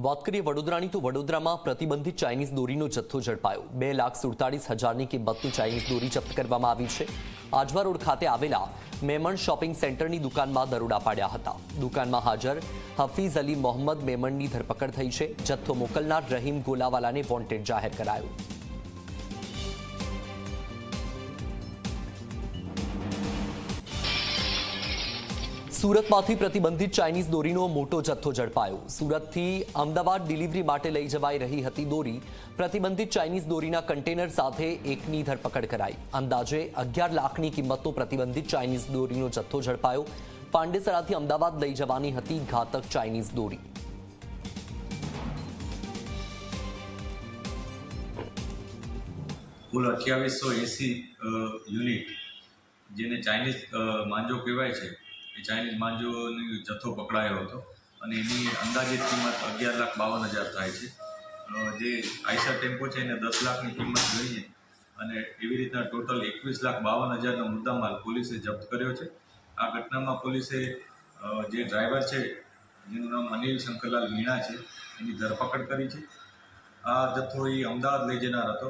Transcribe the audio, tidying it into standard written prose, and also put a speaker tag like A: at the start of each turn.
A: વાત કરીએ વડોદરાની તો વડોદરામાં પ્રતિબંધિત ચાઇનીઝ દોરીનો જથ્થો ઝડપાયો। 2,47,000ની કિંમતની ચાઇનીઝ દોરી જપ્ત કરવામાં આવી છે। આજવા રોડ ખાતે આવેલા મેમણ શોપિંગ સેન્ટરની દુકાનમાં દરોડા પાડ્યા હતા। દુકાનમાં હાજર હફીઝ અલી મોહમ્મદ મેમણની ધરપકડ થઈ છે। જથ્થો મોકલનાર રહીમ ગોલાવાલાને વોન્ટેડ જાહેર કરાયો। સુરતમાંથી પ્રતિબંધિત ચાઇનીઝ દોરીનો મોટો જથ્થો ઝડપાયો। સુરતથી અમદાવાદ ડિલિવરી માટે લઈ જવાઈ રહી હતી દોરી। પ્રતિબંધિત ચાઇનીઝ દોરીના કન્ટેનર સાથે એકની ધરપકડ કરાઈ। અંદાજે 11 લાખની કિંમતનો પ્રતિબંધિત ચાઇનીઝ દોરીનો જથ્થો ઝડપાયો। પાંડેસરાથી અમદાવાદ લઈ જવાની હતી ઘાતક ચાઇનીઝ દોરી।
B: કુલ 2880 યુનિટ જેને ચાઇનીઝ માંજો કહેવાય છે એ ચાઇનીઝ માંજોનો જથ્થો પકડાયો હતો અને એની અંદાજિત કિંમત 11,52,000 થાય છે। જે આઈસર ટેમ્પો છે એને 10 લાખની કિંમત ગણીએ અને એવી રીતના ટોટલ 21,52,000નો મુદ્દામાલ પોલીસે જપ્ત કર્યો છે। આ ઘટનામાં પોલીસે જે ડ્રાઈવર છે જેનું નામ અનિલ શંકરલાલ મીણા છે એની ધરપકડ કરી છે। આ જથ્થો એ અમદાવાદ લઈ જનાર હતો।